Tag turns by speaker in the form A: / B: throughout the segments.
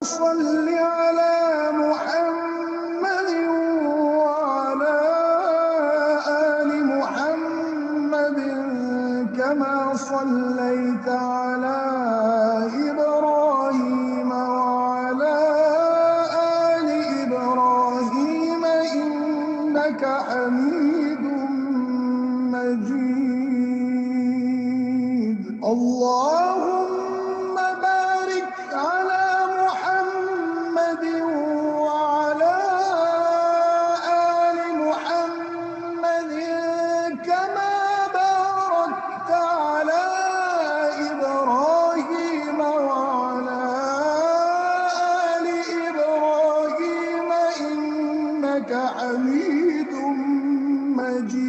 A: صل على محمد وعلى آل محمد كما صليت على إبراهيم وعلى آل إبراهيم إنك حميد مجيد اللهم بارك على محمد وعلى آل محمد كما باركت على إبراهيم وعلى آل إبراهيم إنك حميد مجيد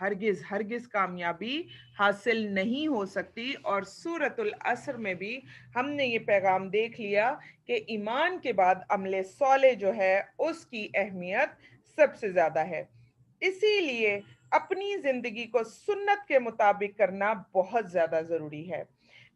B: ہرگز ہرگز کامیابی حاصل نہیں ہو سکتی۔ اور سورۃ العصر میں بھی ہم نے یہ پیغام دیکھ لیا کہ ایمان کے بعد عمل صالح جو ہے اس کی اہمیت سب سے زیادہ ہے۔ اسی لیے اپنی زندگی کو سنت کے مطابق کرنا بہت زیادہ ضروری ہے۔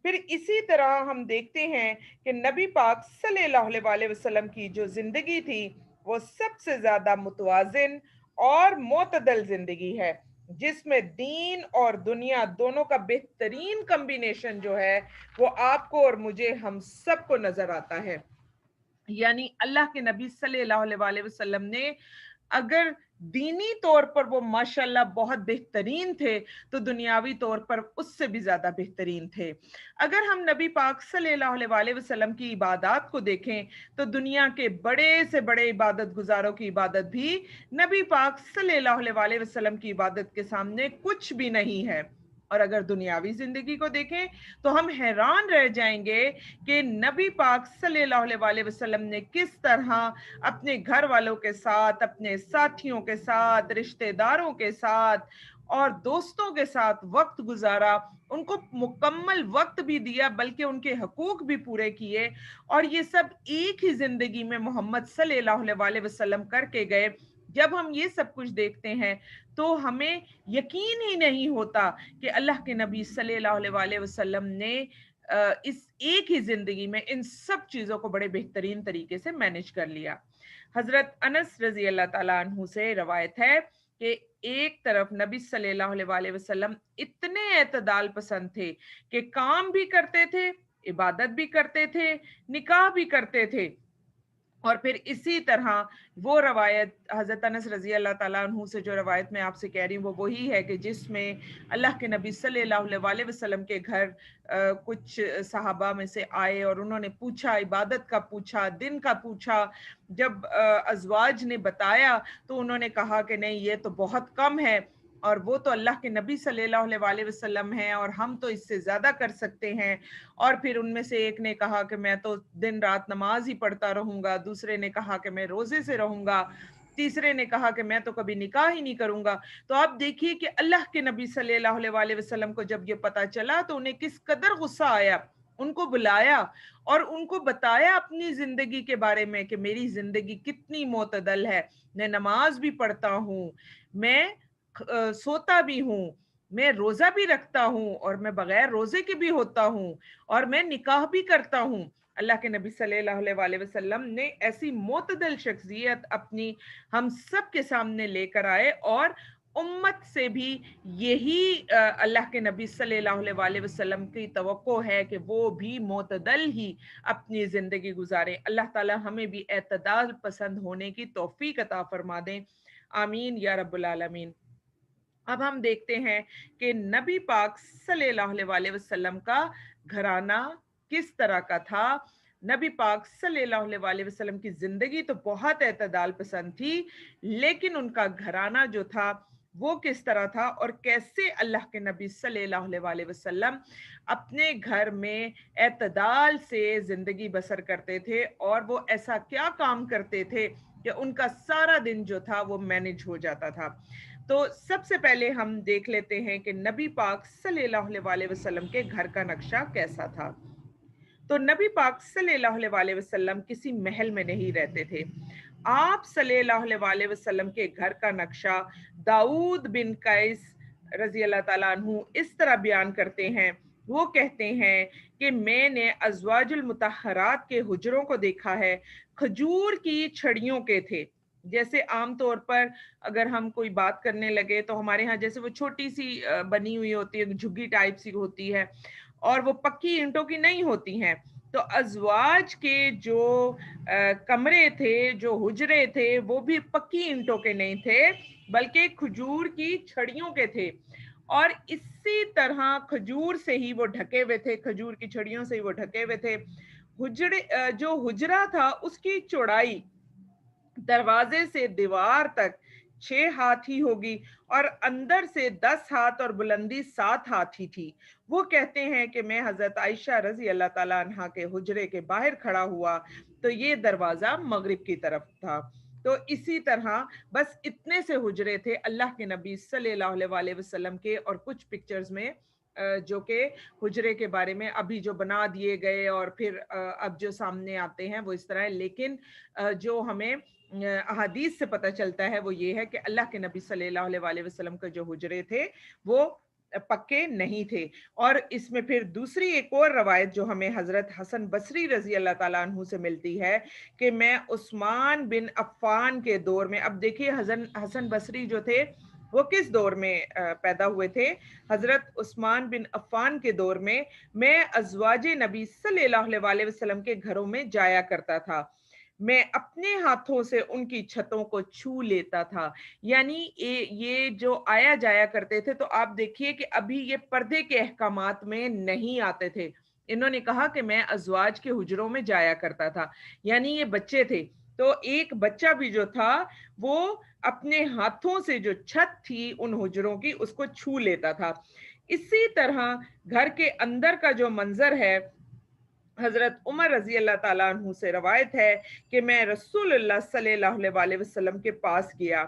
B: پھر اسی طرح ہم دیکھتے ہیں کہ نبی پاک صلی اللہ علیہ وسلم کی جو زندگی تھی وہ سب سے زیادہ متوازن اور معتدل زندگی ہے، جس میں دین اور دنیا دونوں کا بہترین کمبینیشن جو ہے وہ آپ کو اور مجھے ہم سب کو نظر آتا ہے۔ یعنی اللہ کے نبی صلی اللہ علیہ وسلم نے اگر دینی طور پر وہ ماشاءاللہ بہت بہترین تھے تو دنیاوی طور پر اس سے بھی زیادہ بہترین تھے۔ اگر ہم نبی پاک صلی اللہ علیہ وسلم کی عبادات کو دیکھیں تو دنیا کے بڑے سے بڑے عبادت گزاروں کی عبادت بھی نبی پاک صلی اللہ علیہ وسلم کی عبادت کے سامنے کچھ بھی نہیں ہے۔ اور اگر دنیاوی زندگی کو دیکھیں تو ہم حیران رہ جائیں گے کہ نبی پاک صلی اللہ علیہ وسلم نے کس طرح اپنے گھر والوں کے ساتھ، اپنے ساتھیوں کے ساتھ، رشتہ داروں کے ساتھ اور دوستوں کے ساتھ وقت گزارا، ان کو مکمل وقت بھی دیا بلکہ ان کے حقوق بھی پورے کیے، اور یہ سب ایک ہی زندگی میں محمد صلی اللہ علیہ وسلم کر کے گئے۔ جب ہم یہ سب کچھ دیکھتے ہیں تو ہمیں یقین ہی نہیں ہوتا کہ اللہ کے نبی صلی اللہ علیہ وسلم نے اس ایک ہی زندگی میں ان سب چیزوں کو بڑے بہترین طریقے سے مینج کر لیا۔ حضرت انس رضی اللہ تعالیٰ عنہ سے روایت ہے کہ ایک طرف نبی صلی اللہ علیہ وسلم اتنے اعتدال پسند تھے کہ کام بھی کرتے تھے، عبادت بھی کرتے تھے، نکاح بھی کرتے تھے۔ اور پھر اسی طرح وہ روایت حضرت انس رضی اللہ تعالیٰ عنہ سے جو روایت میں آپ سے کہہ رہی ہوں وہ وہی ہے کہ جس میں اللہ کے نبی صلی اللہ علیہ وسلم کے گھر کچھ صحابہ میں سے آئے اور انہوں نے پوچھا، عبادت کا پوچھا، دن کا پوچھا۔ جب ازواج نے بتایا تو انہوں نے کہا کہ نہیں، یہ تو بہت کم ہے، اور وہ تو اللہ کے نبی صلی اللہ علیہ وسلم ہیں اور ہم تو اس سے زیادہ کر سکتے ہیں۔ اور پھر ان میں سے ایک نے کہا کہ میں تو دن رات نماز ہی پڑھتا رہوں گا، دوسرے نے کہا کہ میں روزے سے رہوں گا، تیسرے نے کہا کہ میں تو کبھی نکاح ہی نہیں کروں گا۔ تو آپ دیکھیے کہ اللہ کے نبی صلی اللہ علیہ وسلم کو جب یہ پتا چلا تو انہیں کس قدر غصہ آیا، ان کو بلایا اور ان کو بتایا اپنی زندگی کے بارے میں کہ میری زندگی کتنی معتدل ہے، میں نماز بھی پڑھتا ہوں، میں سوتا بھی ہوں، میں روزہ بھی رکھتا ہوں اور میں بغیر روزے کے بھی ہوتا ہوں، اور میں نکاح بھی کرتا ہوں۔ اللہ کے نبی صلی اللہ علیہ وسلم نے ایسی معتدل شخصیت اپنی ہم سب کے سامنے لے کر آئے، اور امت سے بھی یہی اللہ کے نبی صلی اللہ علیہ وسلم کی توقع ہے کہ وہ بھی معتدل ہی اپنی زندگی گزارے۔ اللہ تعالی ہمیں بھی اعتدال پسند ہونے کی توفیق عطا فرما دیں، آمین یا رب العالمین۔ اب ہم دیکھتے ہیں کہ نبی پاک صلی اللہ علیہ وسلم کا گھرانہ کس طرح کا تھا۔ نبی پاک صلی اللہ علیہ وسلم کی زندگی تو بہت اعتدال پسند تھی، لیکن ان کا گھرانہ جو تھا وہ کس طرح تھا، اور کیسے اللہ کے نبی صلی اللہ علیہ وسلم اپنے گھر میں اعتدال سے زندگی بسر کرتے تھے، اور وہ ایسا کیا کام کرتے تھے کہ ان کا سارا دن جو تھا وہ مینج ہو جاتا تھا۔ تو سب سے پہلے ہم دیکھ لیتے ہیں کہ نبی پاک صلی اللہ علیہ وسلم کے گھر کا نقشہ کیسا تھا۔ تو نبی پاک صلی اللہ علیہ وسلم کسی محل میں نہیں رہتے تھے۔ آپ صلی اللہ علیہ وسلم کے گھر کا نقشہ داؤد بن قیس رضی اللہ تعالیٰ عنہ اس طرح بیان کرتے ہیں۔ وہ کہتے ہیں کہ میں نے ازواج المطہرات کے حجروں کو دیکھا ہے، کھجور کی چھڑیوں کے تھے۔ جیسے عام طور پر اگر ہم کوئی بات کرنے لگے تو ہمارے ہاں جیسے وہ چھوٹی سی بنی ہوئی ہوتی ہے، جھگی ٹائپ سی ہوتی ہے، اور وہ پکی اینٹوں کی نہیں ہوتی ہیں۔ تو ازواج کے جو کمرے تھے، جو حجرے تھے، وہ بھی پکی اینٹوں کے نہیں تھے بلکہ کھجور کی چھڑیوں کے تھے، اور اسی طرح کھجور سے ہی وہ ڈھکے ہوئے تھے، کھجور کی چھڑیوں سے ہی وہ ڈھکے ہوئے تھے۔ جو حجرہ تھا اس کی چوڑائی دروازے سے دیوار تک 6 ہاتھ ہی ہوگی، اور اندر سے 10 ہاتھ اور بلندی 7 ہاتھ ہی تھی۔ وہ کہتے ہیں کہ میں حضرت عائشہ رضی اللہ تعالیٰ عنہا کے حجرے کے باہر کھڑا ہوا تو یہ دروازہ مغرب کی طرف تھا، تو اسی طرح بس اتنے سے حجرے تھے اللہ کے نبی صلی اللہ علیہ وسلم کے، اور کچھ پکچرز میں جو کہ حجرے کے بارے میں ابھی جو بنا دیے گئے اور پھر اب جو سامنے آتے ہیں وہ اس طرح ہے، لیکن جو ہمیں احادیث سے پتہ چلتا ہے وہ یہ ہے کہ اللہ کے نبی صلی اللہ علیہ وسلم کے جو حجرے تھے وہ پکے نہیں تھے۔ اور اس میں پھر دوسری ایک اور روایت جو ہمیں حضرت حسن بصری رضی اللہ تعالیٰ عنہ سے ملتی ہے کہ میں عثمان بن عفان کے دور میں، اب دیکھیے حسن بصری جو تھے وہ کس دور میں پیدا ہوئے تھے؟ حضرت عثمان بن عفان کے دور میں ازواج نبی صلی اللہ علیہ وسلم کے گھروں میں جایا کرتا تھا، میں اپنے ہاتھوں سے ان کی چھتوں کو چھو لیتا تھا۔ یعنی یہ جو آیا جایا کرتے تھے، تو آپ دیکھیے کہ ابھی یہ پردے کے احکامات میں نہیں آتے تھے۔ انہوں نے کہا کہ میں ازواج کے حجروں میں جایا کرتا تھا، یعنی یہ بچے تھے، تو ایک بچہ بھی جو تھا وہ اپنے ہاتھوں سے جو چھت تھی ان حجروں کی اس کو چھو لیتا تھا۔ اسی طرح گھر کے اندر کا جو منظر ہے، حضرت عمر رضی اللہ تعالیٰ عنہ سے روایت ہے کہ میں رسول اللہ صلی اللہ علیہ وسلم کے پاس گیا۔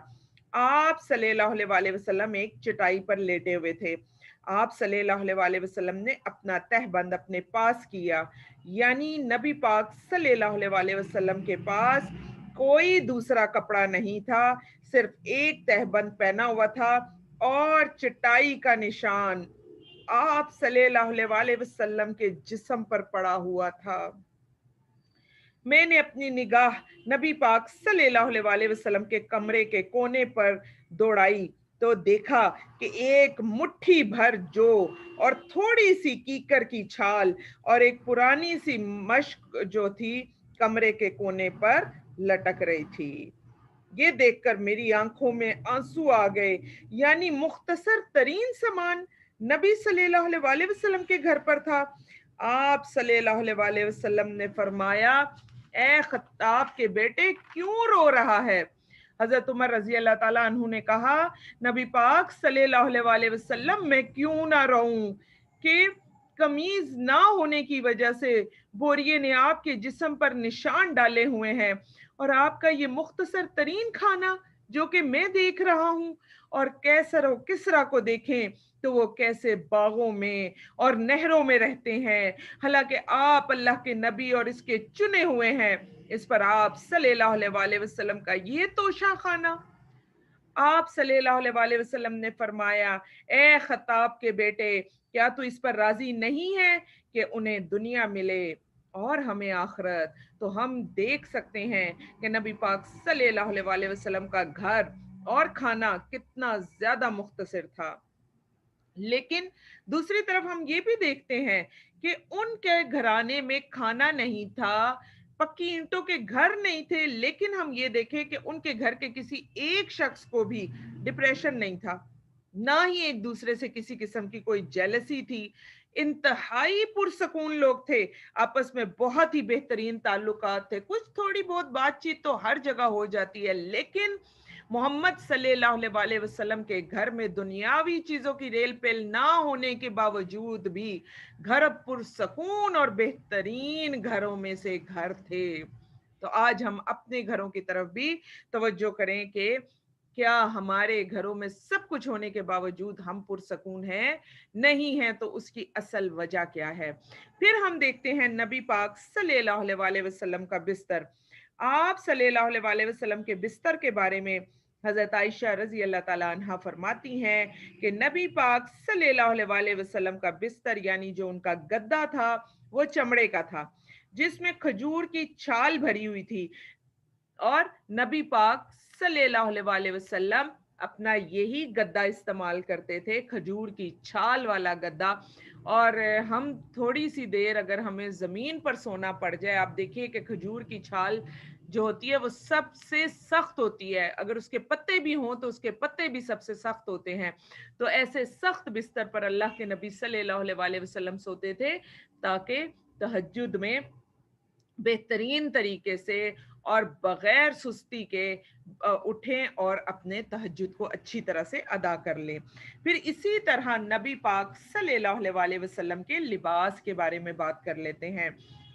B: آپ صلی اللہ علیہ وسلم ایک چٹائی پر لیٹے ہوئے تھے۔ آپ صلی اللہ علیہ وسلم نے اپنا تہبند اپنے پاس کیا، یعنی نبی پاک صلی اللہ علیہ وسلم کے پاس کوئی دوسرا کپڑا نہیں تھا، صرف ایک تہبند پہنا ہوا تھا اور چٹائی کا نشان آپ صلی اللہ علیہ وسلم کے جسم پر پڑا ہوا تھا۔ میں نے اپنی نگاہ نبی پاک صلی اللہ علیہ وسلم کے کمرے کے کونے پر دوڑائی تو دیکھا کہ ایک مٹھی بھر جو اور تھوڑی سی کیکر کی چھال اور ایک پرانی سی مشق جو تھی کمرے کے کونے پر لٹک رہی تھی۔ یہ دیکھ کر میری آنکھوں میں آنسو آ گئے، یعنی مختصر ترین سامان نبی صلی اللہ علیہ وسلم کے گھر پر تھا۔ آپ صلی اللہ علیہ وسلم نے فرمایا، اے خطاب کے بیٹے کیوں رو رہا ہے؟ حضرت عمر رضی اللہ تعالیٰ عنہ نے کہا، نبی پاک صلی اللہ علیہ وسلم میں کیوں نہ رہوں کہ قمیض نہ ہونے کی وجہ سے بوریے نے آپ کے جسم پر نشان ڈالے ہوئے ہیں، اور آپ کا یہ مختصر ترین کھانا جو کہ میں دیکھ رہا ہوں، اور کیسر و کسرا کو دیکھیں تو وہ کیسے باغوں میں اور نہروں میں رہتے ہیں، حالانکہ آپ اللہ کے نبی اور اس کے چنے ہوئے ہیں، اس پر آپ صلی اللہ علیہ وسلم کا یہ توشہ خانہ۔ آپ صلی اللہ علیہ وسلم نے فرمایا، اے خطاب کے بیٹے کیا تو اس پر راضی نہیں ہے کہ انہیں دنیا ملے اور ہمیں آخرت؟ تو ہم دیکھ سکتے ہیں کہ نبی پاک صلی اللہ علیہ وسلم کا گھر اور کھانا کتنا زیادہ مختصر تھا۔ لیکن دوسری طرف ہم یہ بھی دیکھتے ہیں کہ ان کے گھرانے میں کھانا نہیں تھا، پکی اینٹوں کے گھر نہیں تھے، لیکن ہم یہ دیکھیں کہ ان کے گھر کے کسی ایک شخص کو بھی ڈپریشن نہیں تھا، نہ ہی ایک دوسرے سے کسی قسم کی کوئی جیلسی تھی۔ انتہائی پرسکون لوگ تھے، آپس میں بہت ہی بہترین تعلقات تھے، کچھ تھوڑی بہت بات چیت تو ہر جگہ ہو جاتی ہے، لیکن محمد صلی اللہ علیہ وسلم کے گھر میں دنیاوی چیزوں کی ریل پیل نہ ہونے کے باوجود بھی گھر پرسکون اور بہترین گھروں میں سے گھر تھے۔ تو آج ہم اپنے گھروں کی طرف بھی توجہ کریں کہ کیا ہمارے گھروں میں سب کچھ ہونے کے باوجود ہم پرسکون ہیں؟ نہیں ہیں، تو اس کی اصل وجہ کیا ہے؟ پھر ہم دیکھتے ہیں نبی پاک صلی اللہ علیہ وسلم کا بستر۔ آپ صلی اللہ علیہ وسلم کے بستر کے بارے میں حضرت عائشہ رضی اللہ تعالیٰ عنہ فرماتی ہیں کہ نبی پاک صلی اللہ علیہ وسلم کا بستر یعنی جو ان کا گدا تھا وہ چمڑے کا تھا، جس میں کھجور کی چھال بھری ہوئی تھی، اور نبی پاک صلی اللہ علیہ وسلم اپنا یہی گدا استعمال کرتے تھے، کھجور کی چھال والا گدا۔ اور ہم تھوڑی سی دیر اگر ہمیں زمین پر سونا پڑ جائے، آپ دیکھیے کہ کھجور کی چھال جو ہوتی ہے وہ سب سے سخت ہوتی ہے، اگر اس کے پتے بھی ہوں تو اس کے پتے بھی سب سے سخت ہوتے ہیں۔ تو ایسے سخت بستر پر اللہ کے نبی صلی اللہ علیہ وسلم سوتے تھے تاکہ تہجد میں بہترین طریقے سے اور بغیر سستی کے اٹھیں اور اپنے تہجد کو اچھی طرح سے ادا کر لیں۔ پھر اسی طرح نبی پاک صلی اللہ علیہ وسلم کے لباس کے بارے میں بات کر لیتے ہیں۔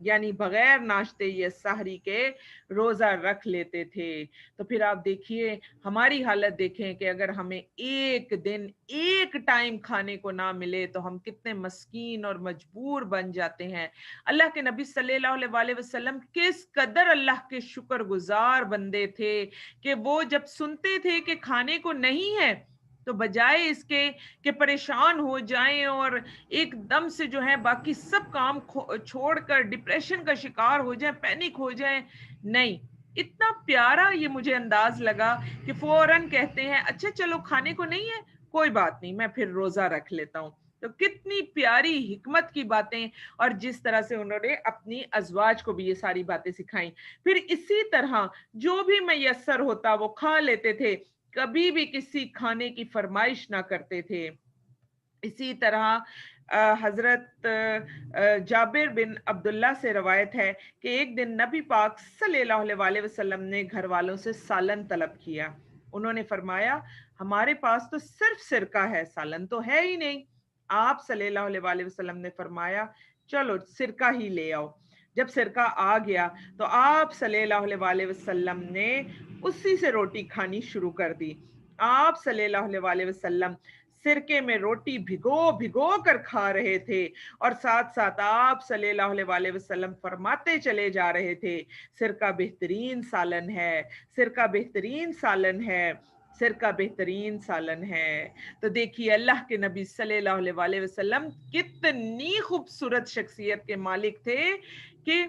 B: یعنی بغیر ناشتے یا سحری کے روزہ رکھ لیتے تھے۔ تو پھر آپ دیکھیے ہماری حالت دیکھیں کہ اگر ہمیں ایک دن ایک ٹائم کھانے کو نہ ملے تو ہم کتنے مسکین اور مجبور بن جاتے ہیں۔ اللہ کے نبی صلی اللہ علیہ وسلم کس قدر اللہ کے شکر گزار بندے تھے کہ وہ جب سنتے تھے کہ کھانے کو نہیں ہے تو بجائے اس کے کہ پریشان ہو جائیں اور ایک دم سے جو ہے باقی سب کام چھوڑ کر ڈپریشن کا شکار ہو جائیں، پینک ہو جائیں، نہیں، اتنا پیارا یہ مجھے انداز لگا کہ فوراً کہتے ہیں اچھا چلو کھانے کو نہیں ہے کوئی بات نہیں، میں پھر روزہ رکھ لیتا ہوں۔ تو کتنی پیاری حکمت کی باتیں، اور جس طرح سے انہوں نے اپنی ازواج کو بھی یہ ساری باتیں سکھائیں۔ پھر اسی طرح جو بھی میسر ہوتا وہ کھا لیتے تھے، کبھی بھی کسی کھانے کی فرمائش نہ کرتے تھے۔ اسی طرح حضرت جابر بن عبداللہ سے روایت ہے کہ ایک دن نبی پاک صلی اللہ علیہ وسلم نے گھر والوں سے سالن طلب کیا۔ انہوں نے فرمایا ہمارے پاس تو صرف سرکہ ہے، سالن تو ہے ہی نہیں۔ آپ صلی اللہ علیہ وسلم نے فرمایا چلو سرکہ ہی لے آؤ۔ جب سرکہ آ گیا تو آپ صلی اللہ علیہ وسلم نے اسی سے روٹی کھانی شروع کر دی۔ آپ صلی اللہ علیہ وسلم سرکے میں روٹی بھگو بھگو کر کھا رہے تھے، اور ساتھ ساتھ آپ صلی اللہ علیہ وسلم فرماتے چلے جا رہے تھے سرکہ بہترین سالن ہے، سرکہ بہترین سالن ہے، سرکہ بہترین سالن ہے۔ تو دیکھیے اللہ کے نبی صلی اللہ علیہ وسلم کتنی خوبصورت شخصیت کے مالک تھے کہ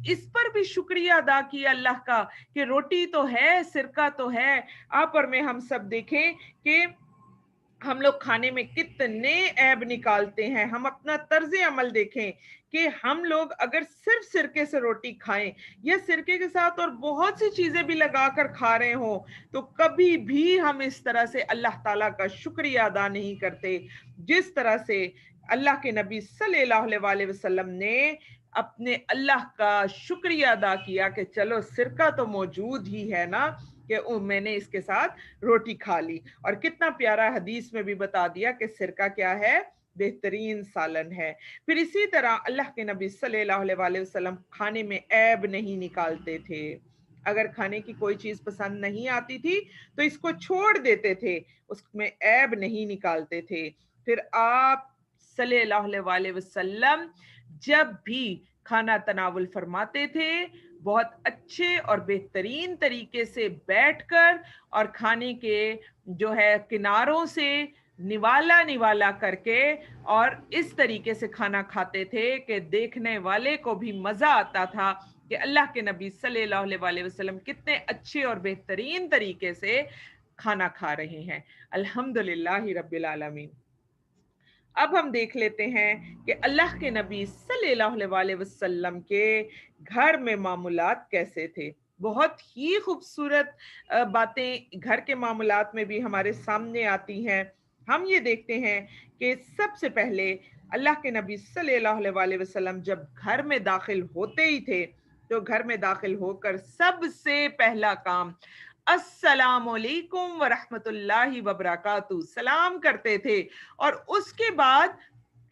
B: اس پر بھی شکریہ ادا کیا اللہ کا کہ روٹی تو ہے، سرکہ تو ہے۔ آپ اور میں ہم سب دیکھیں کہ ہم لوگ کھانے میں کتنے عیب نکالتے ہیں۔ ہم اپنا طرز عمل دیکھیں کہ ہم لوگ اگر صرف سرکے سے روٹی کھائیں یا سرکے کے ساتھ اور بہت سی چیزیں بھی لگا کر کھا رہے ہوں تو کبھی بھی ہم اس طرح سے اللہ تعالیٰ کا شکریہ ادا نہیں کرتے جس طرح سے اللہ کے نبی صلی اللہ علیہ وسلم نے اپنے اللہ کا شکریہ ادا کیا کہ چلو سرکہ تو موجود ہی ہے نا، کہ میں نے اس کے ساتھ روٹی کھا لی۔ اور کتنا پیارا حدیث میں بھی بتا دیا کہ سرکہ کیا ہے، بہترین سالن ہے۔ پھر اسی طرح اللہ کے نبی صلی اللہ علیہ وسلم کھانے میں عیب نہیں نکالتے تھے۔ اگر کھانے کی کوئی چیز پسند نہیں آتی تھی تو اس کو چھوڑ دیتے تھے، اس میں عیب نہیں نکالتے تھے۔ پھر آپ صلی اللہ علیہ وسلم جب بھی کھانا تناول فرماتے تھے بہت اچھے اور بہترین طریقے سے بیٹھ کر اور کھانے کے جو ہے کناروں سے نوالا نوالا کر کے اور اس طریقے سے کھانا کھاتے تھے کہ دیکھنے والے کو بھی مزہ آتا تھا کہ اللہ کے نبی صلی اللہ علیہ وسلم کتنے اچھے اور بہترین طریقے سے کھانا کھا رہے ہیں۔ الحمدللہ رب العالمین۔ اب ہم دیکھ لیتے ہیں کہ اللہ کے نبی صلی اللہ علیہ وسلم کے گھر میں معاملات کیسے تھے۔ بہت ہی خوبصورت باتیں گھر کے معاملات میں بھی ہمارے سامنے آتی ہیں۔ ہم یہ دیکھتے ہیں کہ سب سے پہلے اللہ کے نبی صلی اللہ علیہ وسلم جب گھر میں داخل ہوتے ہی تھے تو گھر میں داخل ہو کر سب سے پہلا کام السلام علیکم ورحمۃ اللہ وبرکاتہ سلام کرتے تھے، اور اس کے بعد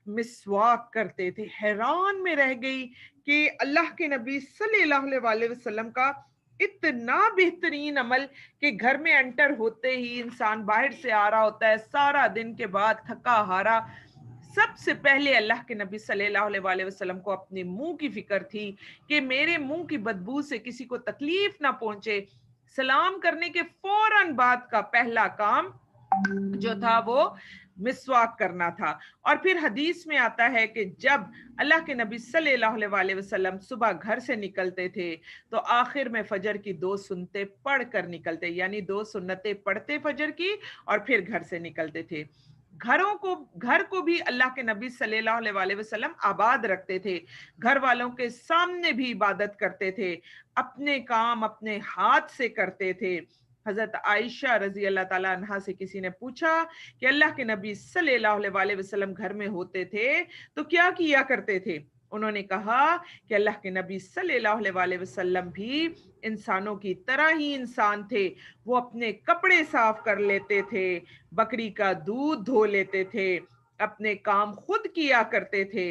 B: مسواک کرتے تھے۔ حیران میں رہ گئی کہ اللہ کے نبی صلی اللہ علیہ وسلم کا اتنا بہترین عمل کہ گھر میں انٹر ہوتے ہی انسان باہر سے آ رہا ہوتا ہے سارا دن کے بعد تھکا ہارا، سب سے پہلے اللہ کے نبی صلی اللہ علیہ وسلم کو اپنے منہ کی فکر تھی کہ میرے منہ کی بدبو سے کسی کو تکلیف نہ پہنچے۔ سلام کرنے کے فوراً بعد کا پہلا کام جو تھا وہ مسواک کرنا تھا۔ اور پھر حدیث میں آتا ہے کہ جب اللہ کے نبی صلی اللہ علیہ وسلم صبح گھر سے نکلتے تھے تو آخر میں فجر کی 2 سنتیں پڑھ کر نکلتے، یعنی 2 سنتیں پڑھتے فجر کی اور پھر گھر سے نکلتے تھے۔ گھر کو بھی اللہ کے نبی صلی اللہ علیہ وسلم آباد رکھتے تھے، گھر والوں کے سامنے بھی عبادت کرتے تھے، اپنے کام اپنے ہاتھ سے کرتے تھے۔ حضرت عائشہ رضی اللہ تعالیٰ عنہا سے کسی نے پوچھا کہ اللہ کے نبی صلی اللہ علیہ وسلم گھر میں ہوتے تھے تو کیا کیا کرتے تھے؟ انہوں نے کہا کہ اللہ کے نبی صلی اللہ علیہ وسلم بھی انسانوں کی طرح ہی انسان تھے، وہ اپنے کپڑے صاف کر لیتے تھے، بکری کا دودھ دھو لیتے تھے، اپنے کام خود کیا کرتے تھے،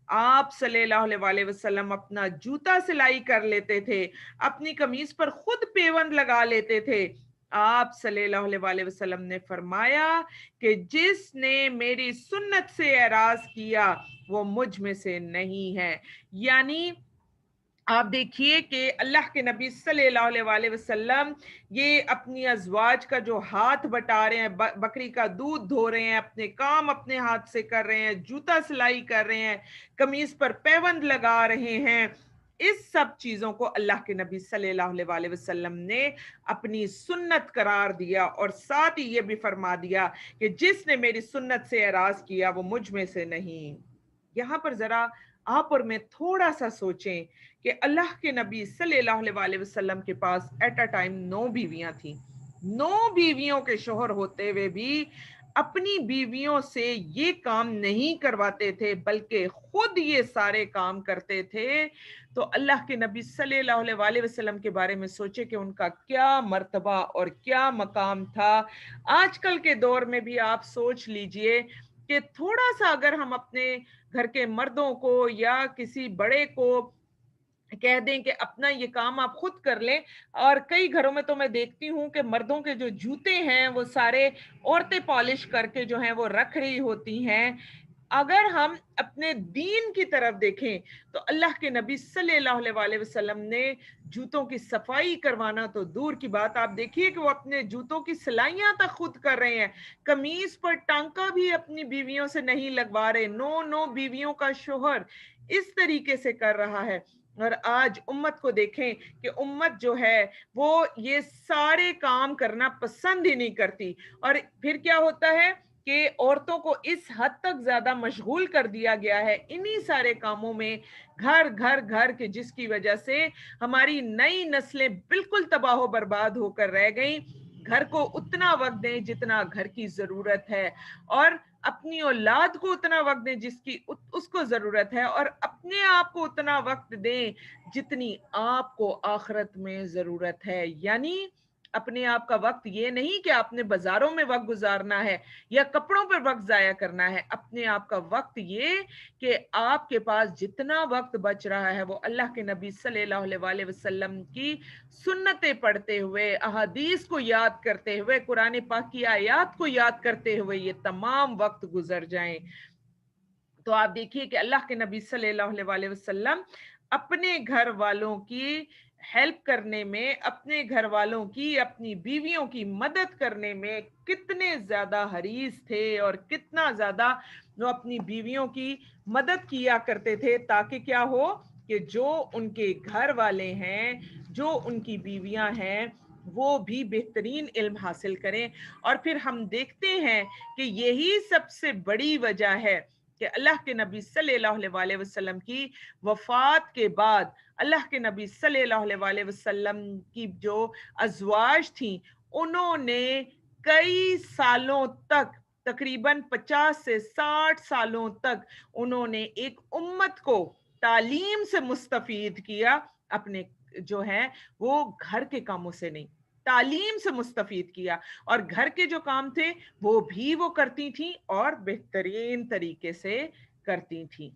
B: آپ صلی اللہ علیہ وسلم اپنا جوتا سلائی کر لیتے تھے، اپنی قمیص پر خود پیوند لگا لیتے تھے۔ آپ صلی اللہ علیہ وسلم نے فرمایا کہ جس نے میری سنت سے اعراض کیا وہ مجھ میں سے نہیں ہے۔ یعنی آپ دیکھیے کہ اللہ کے نبی صلی اللہ علیہ وسلم یہ اپنی ازواج کا جو ہاتھ بٹا رہے ہیں، بکری کا دودھ دھو رہے ہیں، اپنے کام اپنے ہاتھ سے کر رہے ہیں، جوتا سلائی کر رہے ہیں، قمیص پر پیوند لگا رہے ہیں، اس سب چیزوں کو اللہ کے نبی صلی اللہ علیہ وسلم نے اپنی سنت قرار دیا، اور ساتھ ہی یہ بھی فرما دیا کہ جس نے میری سنت سے اعراض کیا وہ مجھ میں سے نہیں۔ یہاں پر ذرا آپ اور میں تھوڑا سا سوچیں کہ اللہ کے نبی صلی اللہ علیہ وسلم کے پاس ایٹ اے ٹائم 9 بیویاں تھیں، 9 بیویوں کے شوہر ہوتے ہوئے بھی اپنی بیویوں سے یہ کام نہیں کرواتے تھے بلکہ خود یہ سارے کام کرتے تھے۔ تو اللہ کے نبی صلی اللہ علیہ وسلم کے بارے میں سوچے کہ ان کا کیا مرتبہ اور کیا مقام تھا۔ آج کل کے دور میں بھی آپ سوچ لیجئے کہ تھوڑا سا اگر ہم اپنے گھر کے مردوں کو یا کسی بڑے کو کہہ دیں کہ اپنا یہ کام آپ خود کر لیں، اور کئی گھروں میں تو میں دیکھتی ہوں کہ مردوں کے جو جوتے ہیں وہ سارے عورتیں پالش کر کے جو ہیں وہ رکھ رہی ہوتی ہیں۔ اگر ہم اپنے دین کی طرف دیکھیں تو اللہ کے نبی صلی اللہ علیہ وسلم نے جوتوں کی صفائی کروانا تو دور کی بات، آپ دیکھیے کہ وہ اپنے جوتوں کی سلائیاں تک خود کر رہے ہیں، قمیص پر ٹانکا بھی اپنی بیویوں سے نہیں لگوا رہے، 9 بیویوں کا شوہر اس طریقے سے کر رہا ہے۔ اور آج امت کو دیکھیں کہ امت جو ہے وہ یہ سارے کام کرنا پسند ہی نہیں کرتی، اور پھر کیا ہوتا ہے کہ عورتوں کو اس حد تک زیادہ مشغول کر دیا گیا ہے انہی سارے کاموں میں، گھر گھر گھر کے، جس کی وجہ سے ہماری نئی نسلیں بالکل تباہ و برباد ہو کر رہ گئیں۔ گھر کو اتنا وقت دیں جتنا گھر کی ضرورت ہے، اور اپنی اولاد کو اتنا وقت دیں جس کی اس کو ضرورت ہے، اور اپنے آپ کو اتنا وقت دیں جتنی آپ کو آخرت میں ضرورت ہے۔ یعنی اپنے آپ کا وقت یہ نہیں کہ آپ نے بازاروں میں وقت گزارنا ہے یا کپڑوں پر وقت ضائع کرنا ہے، اپنے آپ کا وقت یہ کہ آپ کے پاس جتنا وقت بچ رہا ہے وہ اللہ کے نبی صلی اللہ علیہ وسلم کی سنتیں پڑھتے ہوئے، احادیث کو یاد کرتے ہوئے، قرآن پاک کی آیات کو یاد کرتے ہوئے یہ تمام وقت گزر جائیں۔ تو آپ دیکھیے کہ اللہ کے نبی صلی اللہ علیہ وسلم اپنے گھر والوں کی ہیلپ کرنے میں، اپنے گھر والوں کی، اپنی بیویوں کی مدد کرنے میں کتنے زیادہ حریص تھے، اور کتنا زیادہ وہ اپنی بیویوں کی مدد کیا کرتے تھے، تاکہ کیا ہو کہ جو ان کے گھر والے ہیں، جو ان کی بیویاں ہیں، وہ بھی بہترین علم حاصل کریں۔ اور پھر ہم دیکھتے ہیں کہ یہی سب سے بڑی وجہ ہے کہ اللہ کے نبی صلی اللہ علیہ وسلم کی وفات کے بعد اللہ کے نبی صلی اللہ علیہ وسلم کی جو ازواج تھیں انہوں نے کئی سالوں تک، تقریباً 50 سے 60 سالوں تک انہوں نے ایک امت کو تعلیم سے مستفید کیا، اپنے جو ہے وہ گھر کے کاموں سے نہیں، تعلیم سے مستفید کیا، اور گھر کے جو کام تھے وہ بھی وہ کرتی تھیں اور بہترین طریقے سے کرتی تھیں۔